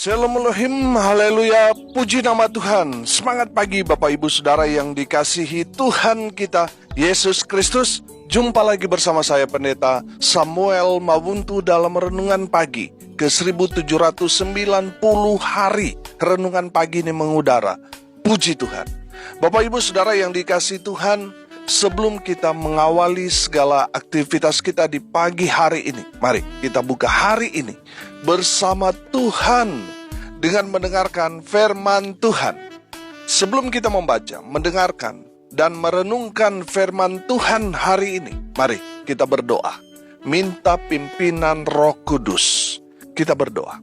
Shalom Elohim, haleluya, puji nama Tuhan. Semangat pagi Bapak Ibu Saudara yang dikasihi Tuhan kita, Yesus Kristus. Jumpa lagi bersama saya Pendeta Samuel Mawuntu dalam Renungan Pagi ke 1790 hari. Renungan pagi ini mengudara, puji Tuhan. Bapak Ibu Saudara yang dikasihi Tuhan, sebelum kita mengawali segala aktivitas kita di pagi hari ini, mari kita buka hari ini bersama Tuhan dengan mendengarkan firman Tuhan. Sebelum kita membaca, mendengarkan, dan merenungkan firman Tuhan hari ini, mari kita berdoa. Minta pimpinan Roh Kudus. Kita berdoa.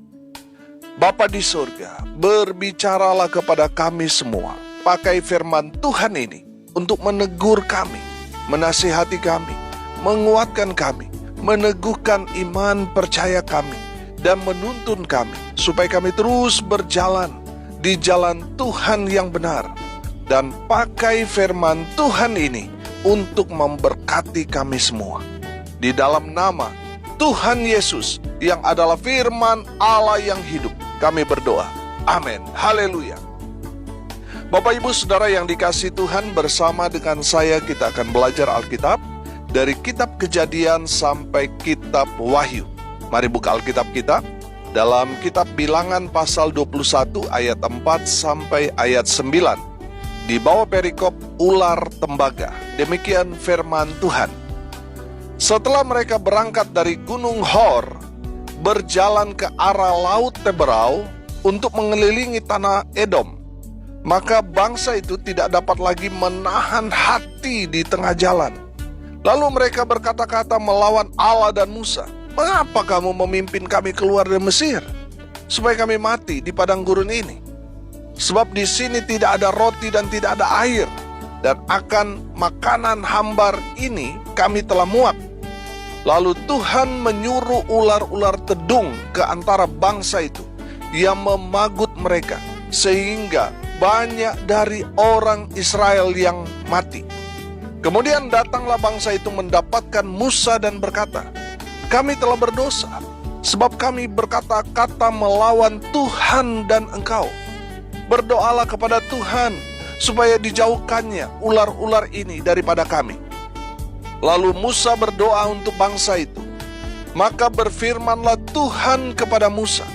Bapa di surga, berbicaralah kepada kami semua. Pakai firman Tuhan ini untuk menegur kami, menasihati kami, menguatkan kami, meneguhkan iman percaya kami, dan menuntun kami supaya kami terus berjalan di jalan Tuhan yang benar. Dan pakai firman Tuhan ini untuk memberkati kami semua. Di dalam nama Tuhan Yesus yang adalah firman Allah yang hidup, kami berdoa. Amin. Haleluya. Bapak Ibu Saudara yang dikasihi Tuhan, bersama dengan saya kita akan belajar Alkitab dari kitab Kejadian sampai kitab Wahyu. Mari buka Alkitab kita dalam kitab Bilangan pasal 21 ayat 4 sampai ayat 9. Di bawah perikop ular tembaga. Demikian firman Tuhan. Setelah mereka berangkat dari Gunung Hor, berjalan ke arah Laut Teberau untuk mengelilingi tanah Edom, maka bangsa itu tidak dapat lagi menahan hati di tengah jalan. Lalu mereka berkata-kata melawan Allah dan Musa. Mengapa kamu memimpin kami keluar dari Mesir, supaya kami mati di padang gurun ini? Sebab di sini tidak ada roti dan tidak ada air, dan akan makanan hambar ini kami telah muak. Lalu Tuhan menyuruh ular-ular tedung ke antara bangsa itu, yang memagut mereka, sehingga banyak dari orang Israel yang mati. Kemudian datanglah bangsa itu mendapatkan Musa dan berkata, kami telah berdosa, sebab kami berkata-kata melawan Tuhan dan engkau. Berdoalah kepada Tuhan, supaya dijauhkannya ular-ular ini daripada kami. Lalu Musa berdoa untuk bangsa itu. Maka berfirmanlah Tuhan kepada Musa,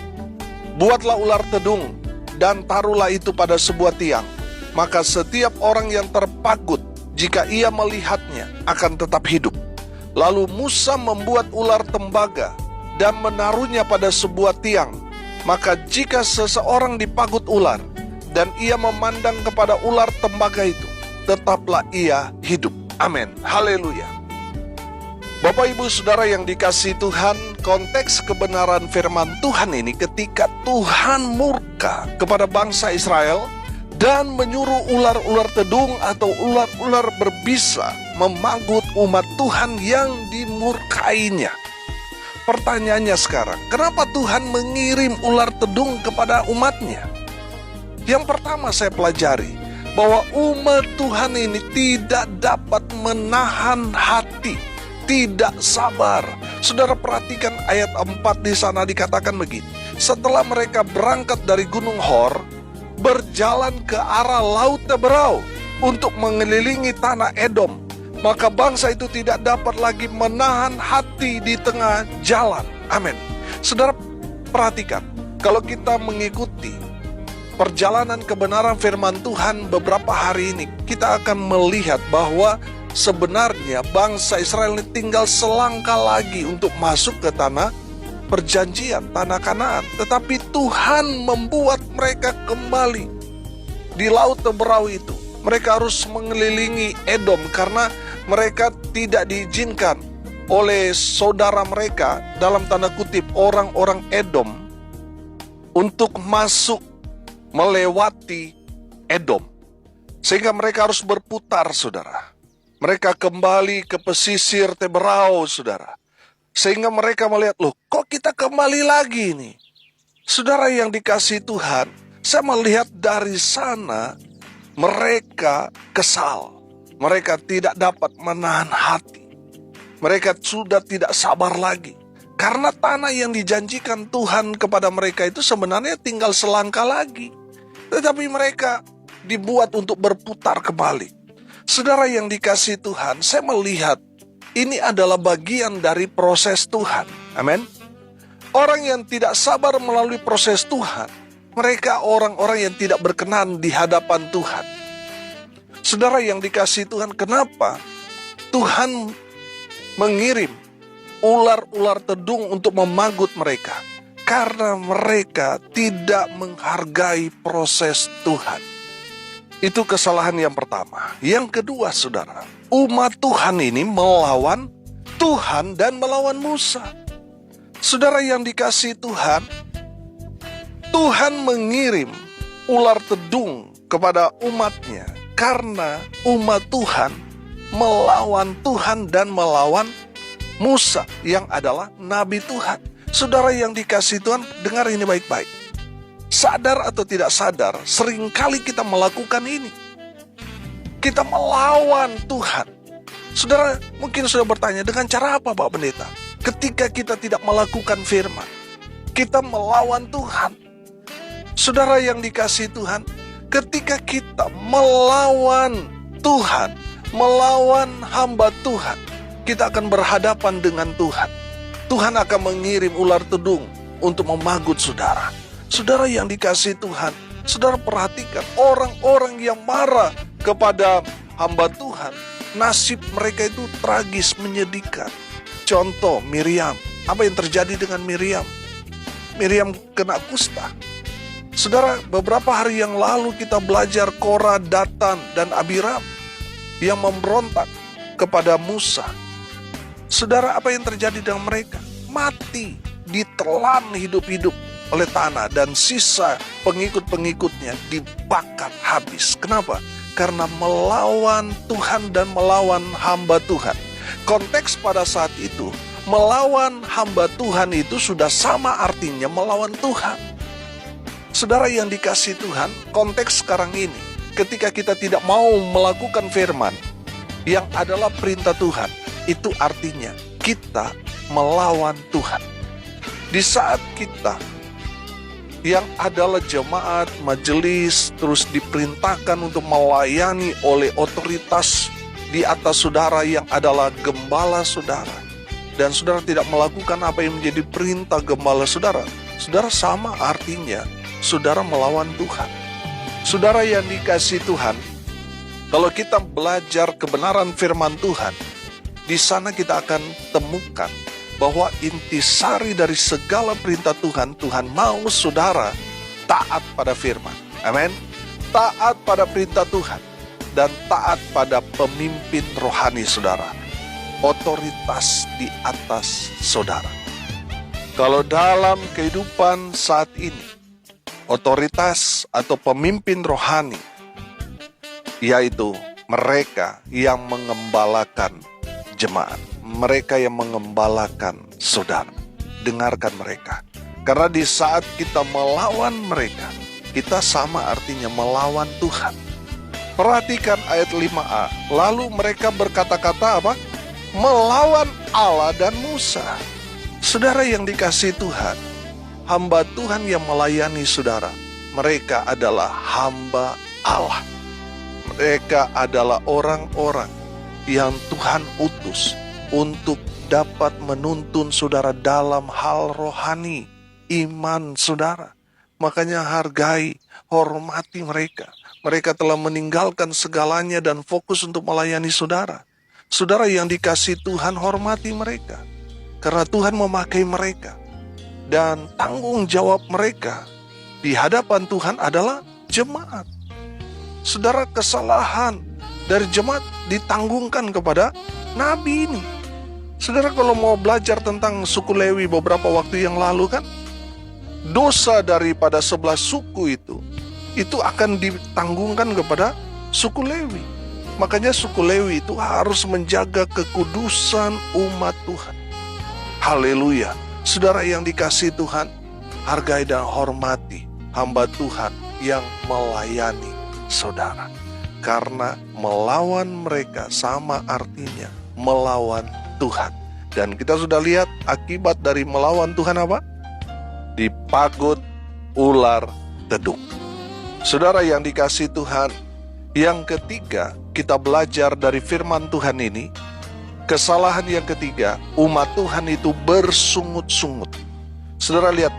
buatlah ular tedung, dan taruhlah itu pada sebuah tiang. Maka setiap orang yang terpagut, jika ia melihatnya, akan tetap hidup. Lalu Musa membuat ular tembaga dan menaruhnya pada sebuah tiang. Maka jika seseorang dipagut ular dan ia memandang kepada ular tembaga itu, tetaplah ia hidup. Amin. Haleluya. Bapak Ibu Saudara yang dikasihi Tuhan, konteks kebenaran firman Tuhan ini ketika Tuhan murka kepada bangsa Israel dan menyuruh ular-ular tedung atau ular-ular berbisa memagut umat Tuhan yang dimurkainya. Pertanyaannya sekarang, kenapa Tuhan mengirim ular tedung kepada umatnya? Yang pertama saya pelajari bahwa umat Tuhan ini tidak dapat menahan hati, tidak sabar. Saudara perhatikan ayat 4 di sana dikatakan begini. Setelah mereka berangkat dari Gunung Hor, berjalan ke arah Laut Teberau untuk mengelilingi tanah Edom, maka bangsa itu tidak dapat lagi menahan hati di tengah jalan. Amin. Saudara perhatikan, kalau kita mengikuti perjalanan kebenaran firman Tuhan beberapa hari ini, kita akan melihat bahwa sebenarnya bangsa Israel ini tinggal selangkah lagi untuk masuk ke tanah perjanjian, tanah Kanaan. Tetapi Tuhan membuat mereka kembali di Laut Teberau itu. Mereka harus mengelilingi Edom karena mereka tidak diizinkan oleh saudara mereka, dalam tanda kutip orang-orang Edom, untuk masuk melewati Edom. Sehingga mereka harus berputar, saudara. Mereka kembali ke pesisir Teberau, saudara. Sehingga mereka melihat, loh kok kita kembali lagi nih? Saudara yang dikasihi Tuhan, saya melihat dari sana mereka kesal. Mereka tidak dapat menahan hati. Mereka sudah tidak sabar lagi. Karena tanah yang dijanjikan Tuhan kepada mereka itu sebenarnya tinggal selangkah lagi. Tetapi mereka dibuat untuk berputar kembali. Saudara yang dikasihi Tuhan, saya melihat ini adalah bagian dari proses Tuhan. Amin. Orang yang tidak sabar melalui proses Tuhan, mereka orang-orang yang tidak berkenan di hadapan Tuhan. Saudara yang dikasihi Tuhan, kenapa Tuhan mengirim ular-ular tedung untuk memagut mereka? Karena mereka tidak menghargai proses Tuhan. Itu kesalahan yang pertama. Yang kedua, saudara, umat Tuhan ini melawan Tuhan dan melawan Musa. Saudara yang dikasihi Tuhan, Tuhan mengirim ular tedung kepada umatnya karena umat Tuhan melawan Tuhan dan melawan Musa yang adalah nabi Tuhan. Saudara yang dikasihi Tuhan, dengar ini baik-baik. Sadar atau tidak sadar, seringkali kita melakukan ini. Kita melawan Tuhan. Saudara mungkin sudah bertanya, dengan cara apa Pak Pendeta? Ketika kita tidak melakukan firman, kita melawan Tuhan. Saudara yang dikasihi Tuhan, ketika kita melawan Tuhan, melawan hamba Tuhan, kita akan berhadapan dengan Tuhan. Tuhan akan mengirim ular tedung untuk memagut saudara. Saudara yang dikasihi Tuhan, saudara perhatikan orang-orang yang marah kepada hamba Tuhan, nasib mereka itu tragis, menyedihkan. Contoh Miriam, apa yang terjadi dengan Miriam? Miriam kena kusta. Saudara, beberapa hari yang lalu kita belajar Korah, Datan, dan Abiram yang memberontak kepada Musa. Saudara, apa yang terjadi dengan mereka? Mati, ditelan hidup-hidup oleh tanah, dan sisa pengikut-pengikutnya dibakar habis. Kenapa? Karena melawan Tuhan dan melawan hamba Tuhan. Konteks pada saat itu, melawan hamba Tuhan itu sudah sama artinya melawan Tuhan. Saudara yang dikasihi Tuhan, konteks sekarang ini, ketika kita tidak mau melakukan firman yang adalah perintah Tuhan, itu artinya kita melawan Tuhan. Di saat kita yang adalah jemaat, majelis, terus diperintahkan untuk melayani oleh otoritas di atas saudara yang adalah gembala saudara, dan saudara tidak melakukan apa yang menjadi perintah gembala saudara, saudara sama artinya saudara melawan Tuhan. Saudara yang dikasihi Tuhan, kalau kita belajar kebenaran firman Tuhan, di sana kita akan temukan bahwa intisari dari segala perintah Tuhan, Tuhan mau saudara taat pada firman. Amin. Taat pada perintah Tuhan dan taat pada pemimpin rohani saudara, otoritas di atas saudara. Kalau dalam kehidupan saat ini, otoritas atau pemimpin rohani, yaitu mereka yang mengembalakan jemaat, mereka yang mengembalakan saudara. Dengarkan mereka, karena di saat kita melawan mereka, kita sama artinya melawan Tuhan. Perhatikan ayat 5a. Lalu mereka berkata-kata apa? Melawan Allah dan Musa. Saudara yang dikasihi Tuhan, hamba Tuhan yang melayani saudara, mereka adalah hamba Allah. Mereka adalah orang-orang yang Tuhan utus untuk dapat menuntun saudara dalam hal rohani, iman saudara. Makanya hargai, hormati mereka. Mereka telah meninggalkan segalanya dan fokus untuk melayani saudara. Saudara yang dikasihi Tuhan, hormati mereka. Karena Tuhan memakai mereka. Dan tanggung jawab mereka di hadapan Tuhan adalah jemaat. Saudara, kesalahan dari jemaat ditanggungkan kepada nabi ini. Saudara, kalau mau belajar tentang suku Lewi beberapa waktu yang lalu kan, dosa daripada 11 suku itu akan ditanggungkan kepada suku Lewi. Makanya suku Lewi itu harus menjaga kekudusan umat Tuhan. Haleluya. Saudara yang dikasihi Tuhan, hargai dan hormati hamba Tuhan yang melayani saudara. Karena melawan mereka sama artinya melawan Tuhan. Dan kita sudah lihat akibat dari melawan Tuhan apa? Dipagut ular tedung. Saudara yang dikasihi Tuhan, yang ketiga kita belajar dari firman Tuhan ini, kesalahan yang ketiga, umat Tuhan itu bersungut-sungut. Saudara lihat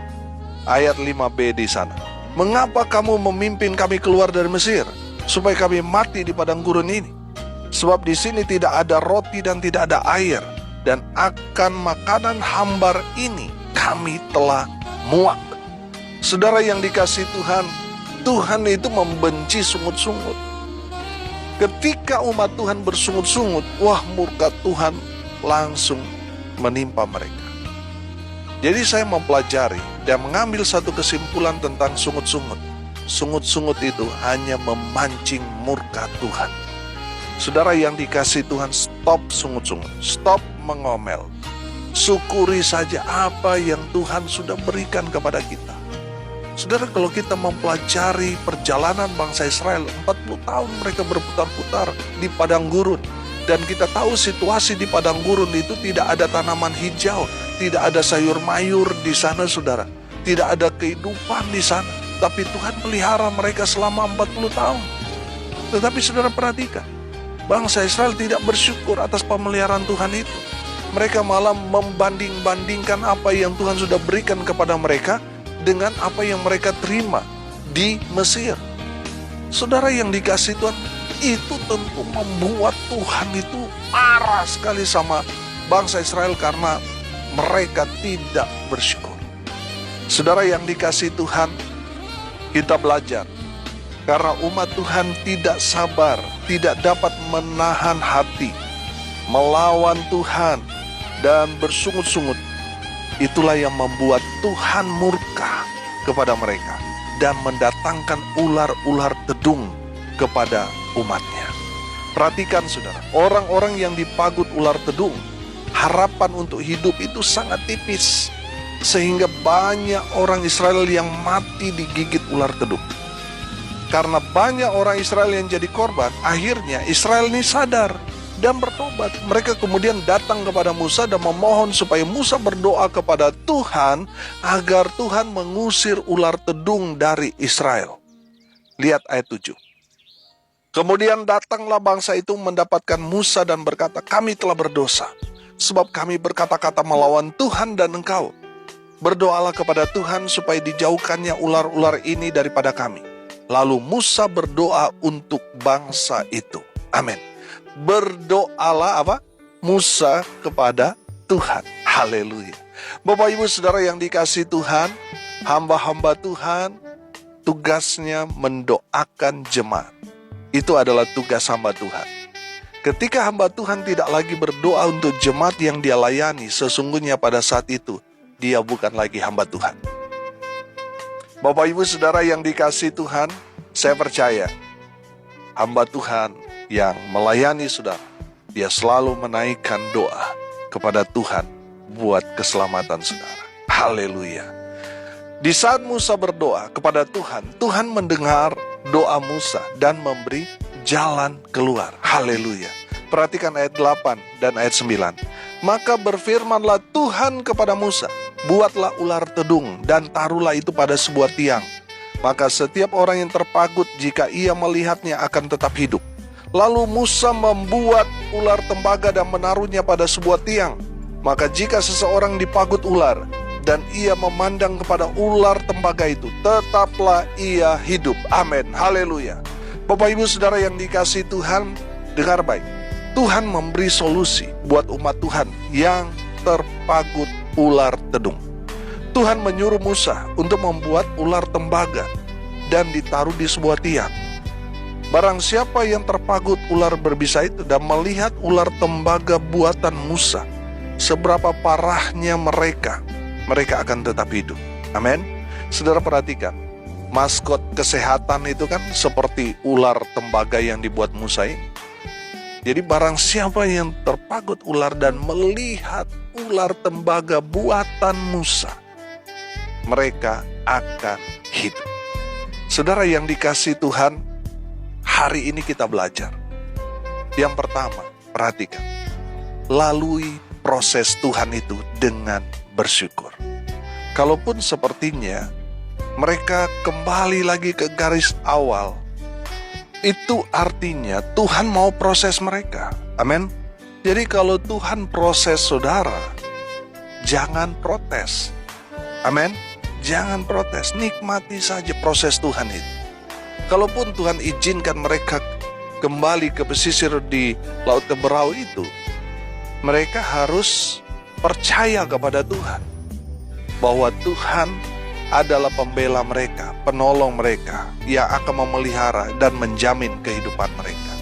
ayat 5b di sana. Mengapa kamu memimpin kami keluar dari Mesir, supaya kami mati di padang gurun ini? Sebab di sini tidak ada roti dan tidak ada air, dan akan makanan hambar ini kami telah muak. Saudara yang dikasihi Tuhan, Tuhan itu membenci sungut-sungut. Ketika umat Tuhan bersungut-sungut, wah, murka Tuhan langsung menimpa mereka. Jadi saya mempelajari dan mengambil satu kesimpulan tentang sungut-sungut. Sungut-sungut itu hanya memancing murka Tuhan. Saudara yang dikasihi Tuhan, stop sungut-sungut, stop mengomel. Syukuri saja apa yang Tuhan sudah berikan kepada kita. Saudara, kalau kita mempelajari perjalanan bangsa Israel, 40 tahun mereka berputar-putar di padang gurun. Dan kita tahu situasi di padang gurun itu tidak ada tanaman hijau, tidak ada sayur mayur di sana, saudara. Tidak ada kehidupan di sana. Tapi Tuhan pelihara mereka selama 40 tahun. Tetapi saudara perhatikan, bangsa Israel tidak bersyukur atas pemeliharaan Tuhan itu. Mereka malah membanding-bandingkan apa yang Tuhan sudah berikan kepada mereka dengan apa yang mereka terima di Mesir. Saudara yang dikasihi Tuhan, itu tentu membuat Tuhan itu marah sekali sama bangsa Israel karena mereka tidak bersyukur. Saudara yang dikasihi Tuhan, kita belajar karena umat Tuhan tidak sabar, tidak dapat menahan hati, melawan Tuhan dan bersungut-sungut. Itulah yang membuat Tuhan murka kepada mereka dan mendatangkan ular-ular tedung kepada umatnya. Perhatikan saudara, orang-orang yang dipagut ular tedung, harapan untuk hidup itu sangat tipis. Sehingga banyak orang Israel yang mati digigit ular tedung. Karena banyak orang Israel yang jadi korban, akhirnya Israel ini sadar dan bertobat. Mereka kemudian datang kepada Musa dan memohon supaya Musa berdoa kepada Tuhan agar Tuhan mengusir ular tedung dari Israel. Lihat ayat 7. Kemudian datanglah bangsa itu mendapatkan Musa dan berkata, kami telah berdosa, sebab kami berkata-kata melawan Tuhan dan engkau. Berdoalah kepada Tuhan supaya dijauhkannya ular-ular ini daripada kami. Lalu Musa berdoa untuk bangsa itu. Amin. Berdoalah apa? Musa kepada Tuhan. Haleluya. Bapak Ibu Saudara yang dikasihi Tuhan, hamba-hamba Tuhan tugasnya mendoakan jemaat. Itu adalah tugas hamba Tuhan. Ketika hamba Tuhan tidak lagi berdoa untuk jemaat yang dia layani, sesungguhnya pada saat itu dia bukan lagi hamba Tuhan. Bapak Ibu Saudara yang dikasihi Tuhan, saya percaya hamba Tuhan yang melayani saudara, dia selalu menaikkan doa kepada Tuhan buat keselamatan saudara. Haleluya. Di saat Musa berdoa kepada Tuhan, Tuhan mendengar doa Musa dan memberi jalan keluar. Haleluya. Perhatikan ayat 8 dan ayat 9. Maka berfirmanlah Tuhan kepada Musa, buatlah ular tedung dan taruhlah itu pada sebuah tiang. Maka setiap orang yang terpagut jika ia melihatnya akan tetap hidup. Lalu Musa membuat ular tembaga dan menaruhnya pada sebuah tiang. Maka jika seseorang dipagut ular dan ia memandang kepada ular tembaga itu, tetaplah ia hidup. Amin. Haleluya. Bapak Ibu Saudara yang dikasihi Tuhan, dengar baik. Tuhan memberi solusi buat umat Tuhan yang terpagut ular tedung. Tuhan menyuruh Musa untuk membuat ular tembaga dan ditaruh di sebuah tiang. Barang siapa yang terpagut ular berbisa itu dan melihat ular tembaga buatan Musa, seberapa parahnya mereka akan tetap hidup. Amin. Saudara perhatikan, maskot kesehatan itu kan seperti ular tembaga yang dibuat Musa ini. Jadi barang siapa yang terpagut ular dan melihat ular tembaga buatan Musa, mereka akan hidup. Saudara yang dikasihi Tuhan, hari ini kita belajar. Yang pertama, perhatikan. Lalui proses Tuhan itu dengan bersyukur. Kalaupun sepertinya mereka kembali lagi ke garis awal, itu artinya Tuhan mau proses mereka. Amin. Jadi kalau Tuhan proses saudara, jangan protes. Amin. Jangan protes, nikmati saja proses Tuhan itu. Kalaupun Tuhan izinkan mereka kembali ke pesisir di Laut Teberau itu, mereka harus percaya kepada Tuhan, bahwa Tuhan adalah pembela mereka, penolong mereka, yang akan memelihara dan menjamin kehidupan mereka.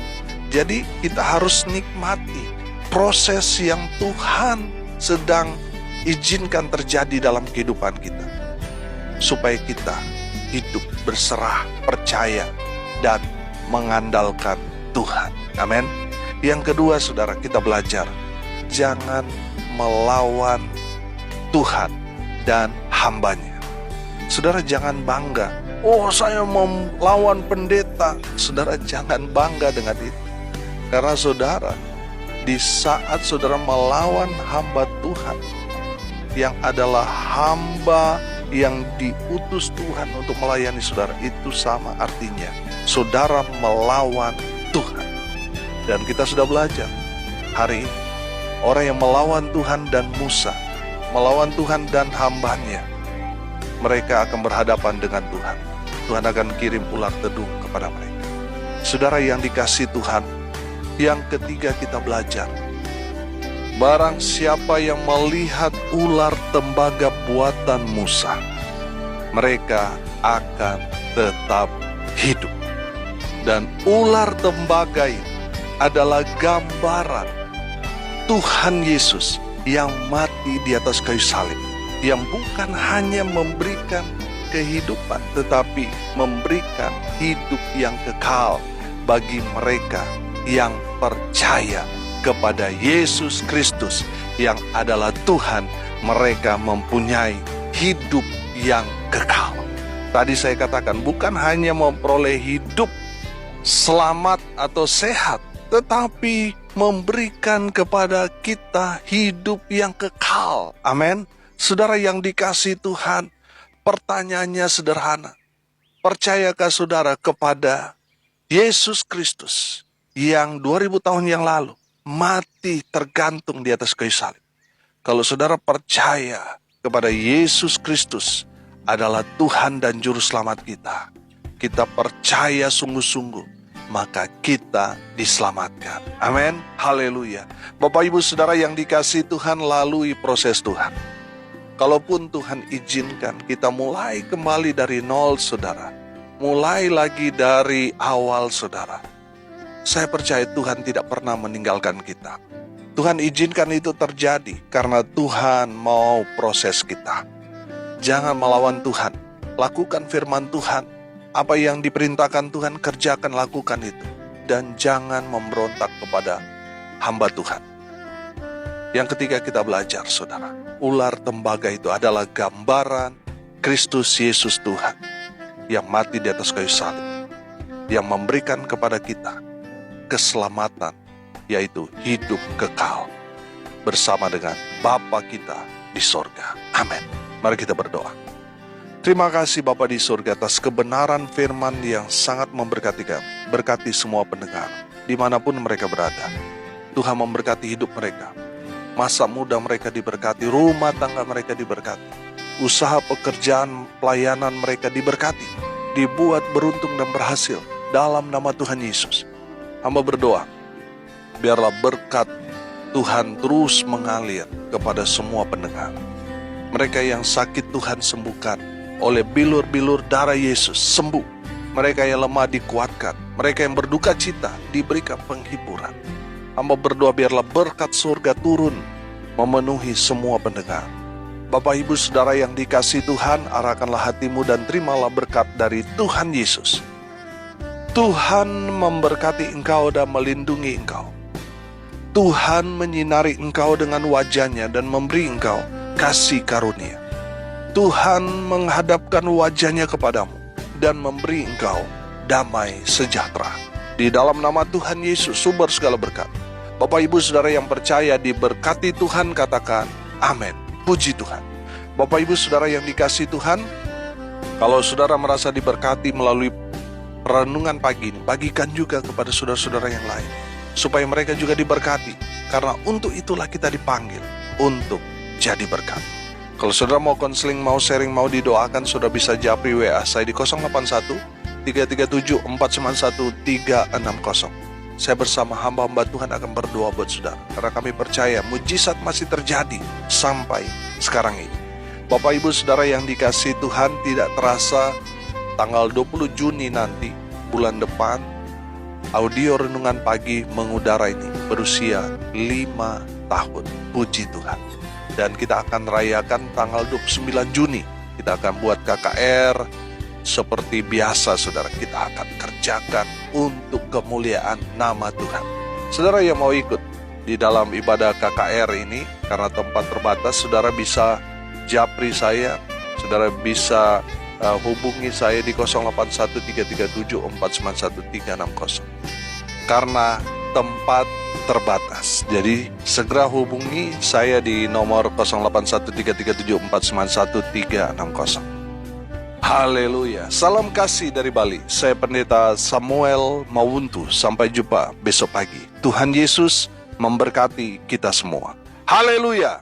Jadi kita harus nikmati proses yang Tuhan sedang izinkan terjadi dalam kehidupan kita, supaya kita hidup berserah, percaya, dan mengandalkan Tuhan. Amin. Yang kedua, saudara, kita belajar jangan melawan Tuhan dan hambanya. Saudara, jangan bangga, oh saya melawan pendeta. Saudara, jangan bangga dengan itu. Karena saudara, di saat saudara melawan hamba Tuhan, yang adalah hamba yang diutus Tuhan untuk melayani saudara, itu sama artinya saudara melawan Tuhan. Dan kita sudah belajar hari ini, orang yang melawan Tuhan dan Musa, melawan Tuhan dan hambanya, mereka akan berhadapan dengan Tuhan. Tuhan akan kirim ular tedung kepada mereka. Saudara yang dikasihi Tuhan, yang ketiga kita belajar, barang siapa yang melihat ular tembaga buatan Musa, mereka akan tetap hidup. Dan ular tembaga ini adalah gambaran Tuhan Yesus yang mati di atas kayu salib, yang bukan hanya memberikan kehidupan, tetapi memberikan hidup yang kekal bagi mereka yang percaya kepada Yesus Kristus yang adalah Tuhan. Mereka mempunyai hidup yang kekal. Tadi saya katakan bukan hanya memperoleh hidup selamat atau sehat, tetapi memberikan kepada kita hidup yang kekal. Amin. Saudara yang dikasihi Tuhan, pertanyaannya sederhana. Percayakah saudara kepada Yesus Kristus yang 2000 tahun yang lalu mati tergantung di atas kayu salib? Kalau saudara percaya kepada Yesus Kristus adalah Tuhan dan Juru Selamat kita, kita percaya sungguh-sungguh, maka kita diselamatkan. Amin. Haleluya. Bapak Ibu Saudara yang dikasihi Tuhan, lalui proses Tuhan. Kalaupun Tuhan izinkan kita mulai kembali dari nol, saudara, mulai lagi dari awal, saudara, saya percaya Tuhan tidak pernah meninggalkan kita. Tuhan izinkan itu terjadi karena Tuhan mau proses kita. Jangan melawan Tuhan, lakukan firman Tuhan. Apa yang diperintahkan Tuhan, kerjakan, lakukan itu. Dan jangan memberontak kepada hamba Tuhan. Yang ketiga kita belajar, saudara, ular tembaga itu adalah gambaran Kristus Yesus Tuhan yang mati di atas kayu salib, yang memberikan kepada kita keselamatan, yaitu hidup kekal bersama dengan Bapa kita di sorga. Amin. Mari kita berdoa. Terima kasih Bapa di surga atas kebenaran firman yang sangat memberkati kami. Berkati semua pendengar dimanapun mereka berada. Tuhan memberkati hidup mereka. Masa muda mereka diberkati, rumah tangga mereka diberkati, usaha pekerjaan pelayanan mereka diberkati, dibuat beruntung dan berhasil dalam nama Tuhan Yesus. Hamba berdoa, biarlah berkat Tuhan terus mengalir kepada semua pendengar. Mereka yang sakit Tuhan sembuhkan oleh bilur-bilur darah Yesus, sembuh. Mereka yang lemah dikuatkan, mereka yang berduka cita diberikan penghiburan. Hamba berdoa biarlah berkat surga turun memenuhi semua pendengar. Bapak Ibu Saudara yang dikasihi Tuhan, arahkanlah hatimu dan terimalah berkat dari Tuhan Yesus. Tuhan memberkati engkau dan melindungi engkau. Tuhan menyinari engkau dengan wajahnya dan memberi engkau kasih karunia. Tuhan menghadapkan wajahnya kepadamu dan memberi engkau damai sejahtera. Di dalam nama Tuhan Yesus, sumber segala berkat, Bapak Ibu Saudara yang percaya diberkati Tuhan, katakan amin. Puji Tuhan. Bapak Ibu Saudara yang dikasihi Tuhan, kalau saudara merasa diberkati melalui renungan pagi ini, bagikan juga kepada saudara-saudara yang lain, supaya mereka juga diberkati. Karena untuk itulah kita dipanggil, untuk jadi berkat. Kalau saudara mau konseling, mau sharing, mau didoakan, saudara bisa japri WA saya di 081 337 491 360. Saya bersama hamba-hamba Tuhan akan berdoa buat saudara, karena kami percaya mujizat masih terjadi sampai sekarang ini. Bapak Ibu Saudara yang dikasihi Tuhan, tidak terasa tanggal 20 Juni nanti, bulan depan, audio renungan pagi mengudara ini berusia 5 tahun. Puji Tuhan. Dan kita akan rayakan tanggal 29 Juni. Kita akan buat KKR seperti biasa, saudara. Kita akan kerjakan untuk kemuliaan nama Tuhan. Saudara yang mau ikut di dalam ibadah KKR ini, karena tempat terbatas, saudara bisa japri saya, saudara bisa hubungi saya di 081 337 491 360. Karena tempat terbatas, jadi segera hubungi saya di nomor 081 337 491 360. Haleluya. Salam kasih dari Bali. Saya Pendeta Samuel Mawuntu. Sampai jumpa besok pagi. Tuhan Yesus memberkati kita semua. Haleluya.